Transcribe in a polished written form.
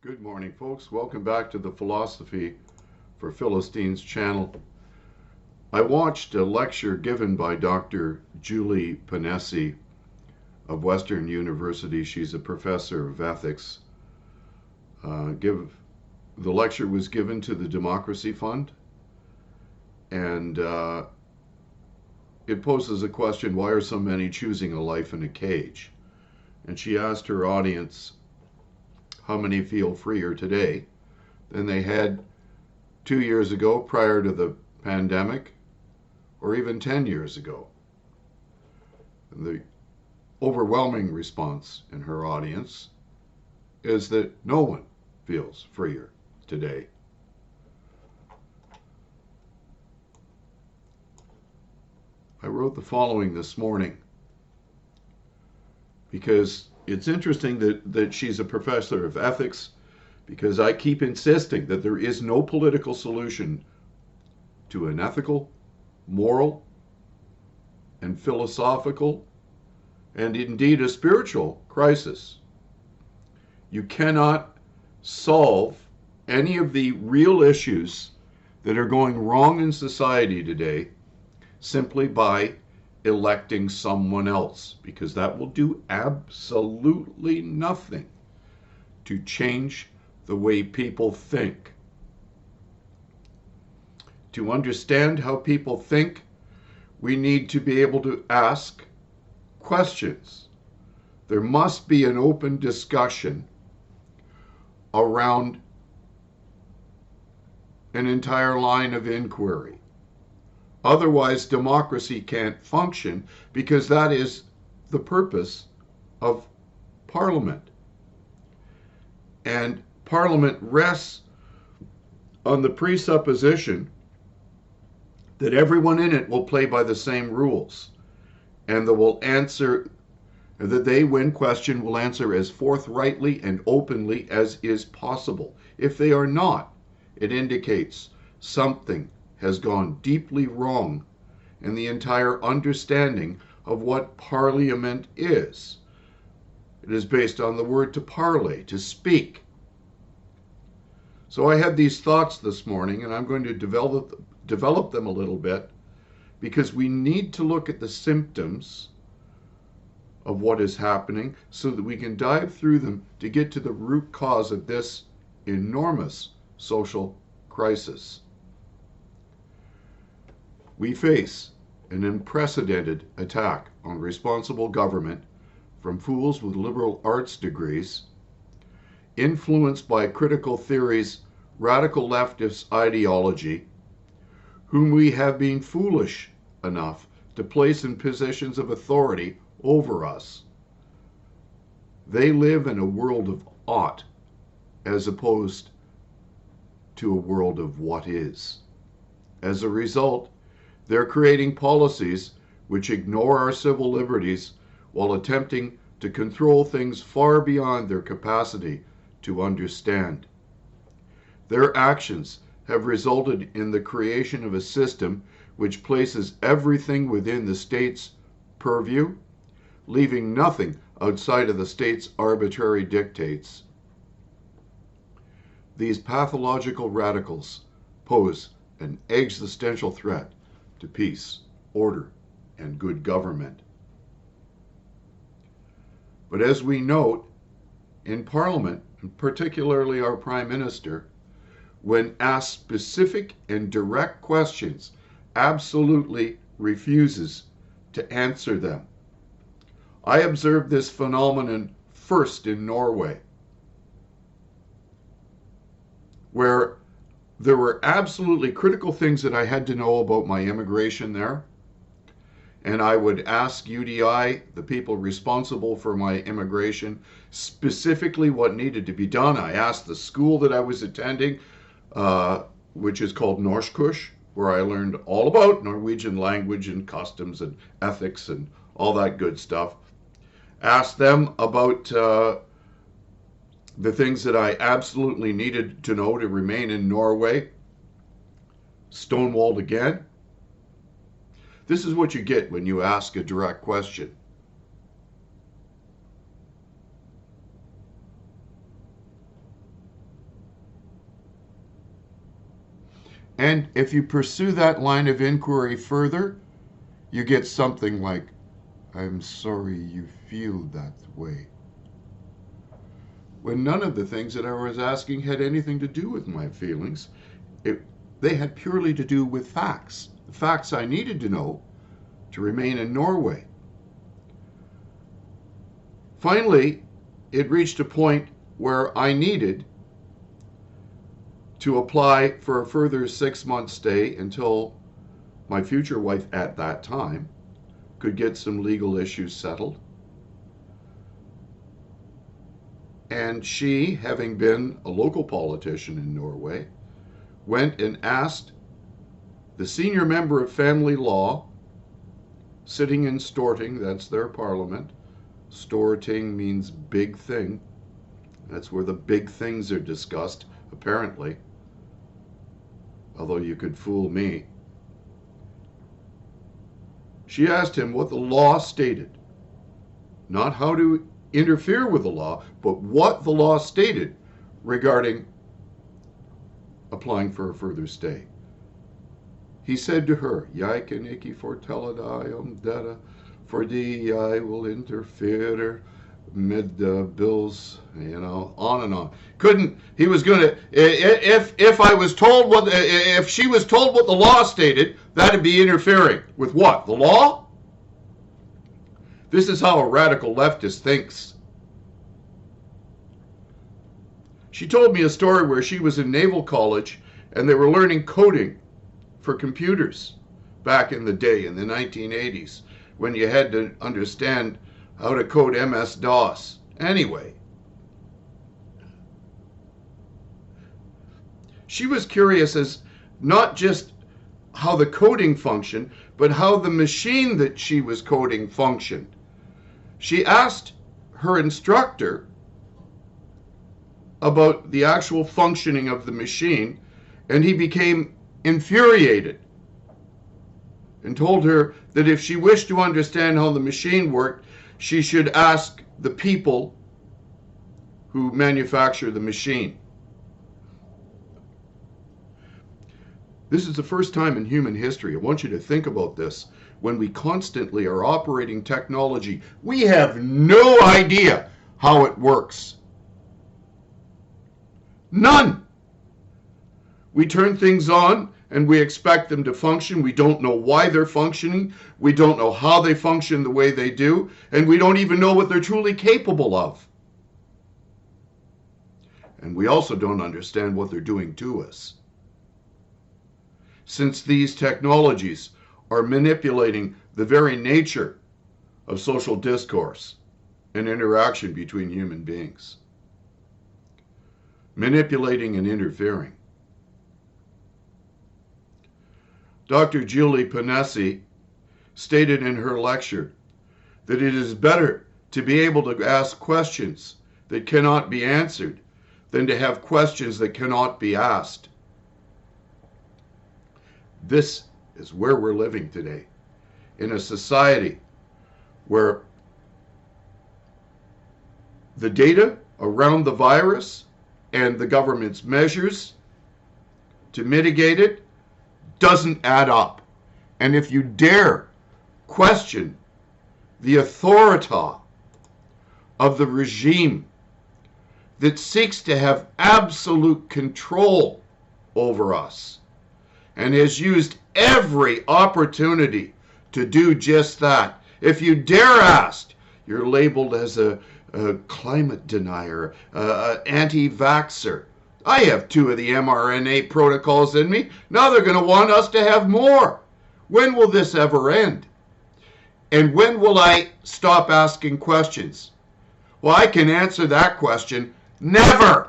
Good morning, folks. Welcome back to the Philosophy for Philistines channel. I watched a lecture given by Dr. Julie Ponesse of Western University. She's a professor of ethics. The lecture was given to the Democracy Fund, and it poses a question: why are so many choosing a life in a cage? And she asked her audience how many feel freer today than they had 2 years ago prior to the pandemic, or even 10 years ago. And the overwhelming response in her audience is that no one feels freer today. I wrote the following this morning because it's interesting that she's a professor of ethics, because I keep insisting that there is no political solution to an ethical, moral, and philosophical, and indeed a spiritual crisis. You cannot solve any of the real issues that are going wrong in society today simply by electing someone else, because that will do absolutely nothing to change the way people think. To understand how people think, we need to be able to ask questions. There must be an open discussion around an entire line of inquiry. Otherwise, democracy can't function, because that is the purpose of Parliament. And Parliament rests on the presupposition that everyone in it will play by the same rules, and that they, when questioned, will answer as forthrightly and openly as is possible. If they are not, it indicates something has gone deeply wrong in the entire understanding of what Parliament is. It is based on the word to parley, to speak. So I had these thoughts this morning, and I'm going to develop them a little bit, because we need to look at the symptoms of what is happening so that we can dive through them to get to the root cause of this enormous social crisis. We face an unprecedented attack on responsible government from fools with liberal arts degrees, influenced by critical theory's radical leftist ideology, whom we have been foolish enough to place in positions of authority over us. They live in a world of ought as opposed to a world of what is. As a result, they're creating policies which ignore our civil liberties while attempting to control things far beyond their capacity to understand. Their actions have resulted in the creation of a system which places everything within the state's purview, leaving nothing outside of the state's arbitrary dictates. These pathological radicals pose an existential threat to peace, order, and good government. But as we note, in Parliament, and particularly our Prime Minister, when asked specific and direct questions, absolutely refuses to answer them. I observed this phenomenon first in Norway, where there were absolutely critical things that I had to know about my immigration there. And I would ask UDI, the people responsible for my immigration, specifically what needed to be done. I asked the school that I was attending, which is called Norskkurs, where I learned all about Norwegian language and customs and ethics and all that good stuff. Asked them about the things that I absolutely needed to know to remain in Norway. Stonewalled again. This is what you get when you ask a direct question. And if you pursue that line of inquiry further, you get something like, I'm sorry you feel that way. When none of the things that I was asking had anything to do with my feelings. They had purely to do with facts. The facts I needed to know to remain in Norway. Finally, it reached a point where I needed to apply for a further 6-month stay until my future wife at that time could get some legal issues settled. And she, having been a local politician in Norway, went and asked the senior member of family law, sitting in Storting, that's their parliament. Storting means big thing. That's where the big things are discussed, apparently. Although you could fool me. She asked him what the law stated. Not how to interfere with the law, but what the law stated regarding applying for a further stay. He said to her, Jeg kan ikke fortelle deg om dette, fordi jeg will interfere med the bills, on and on. He was going to, if I was told if she was told what the law stated, that'd be interfering with what? The law? This is how a radical leftist thinks. She told me a story where she was in Naval College and they were learning coding for computers back in the day, in the 1980s, when you had to understand how to code MS-DOS. Anyway, she was curious as not just how the coding functioned, but how the machine that she was coding functioned. She asked her instructor about the actual functioning of the machine, and he became infuriated and told her that if she wished to understand how the machine worked, she should ask the people who manufacture the machine. This is the first time in human history. I want you to think about this. When we constantly are operating technology, we have no idea how it works. None. We turn things on and we expect them to function. We don't know why they're functioning. We don't know how they function the way they do. And we don't even know what they're truly capable of. And we also don't understand what they're doing to us. Since these technologies are manipulating the very nature of social discourse and interaction between human beings. Manipulating and interfering. Dr. Julie Ponesse stated in her lecture that it is better to be able to ask questions that cannot be answered than to have questions that cannot be asked. This is where we're living today, in a society where the data around the virus and the government's measures to mitigate it doesn't add up. And if you dare question the authority of the regime that seeks to have absolute control over us and has used every opportunity to do just that, if you dare ask, you're labeled as a climate denier, anti-vaxxer. I have 2 of the mRNA protocols in me. Now they're going to want us to have more. When will this ever end? And when will I stop asking questions? Well, I can answer that question. Never!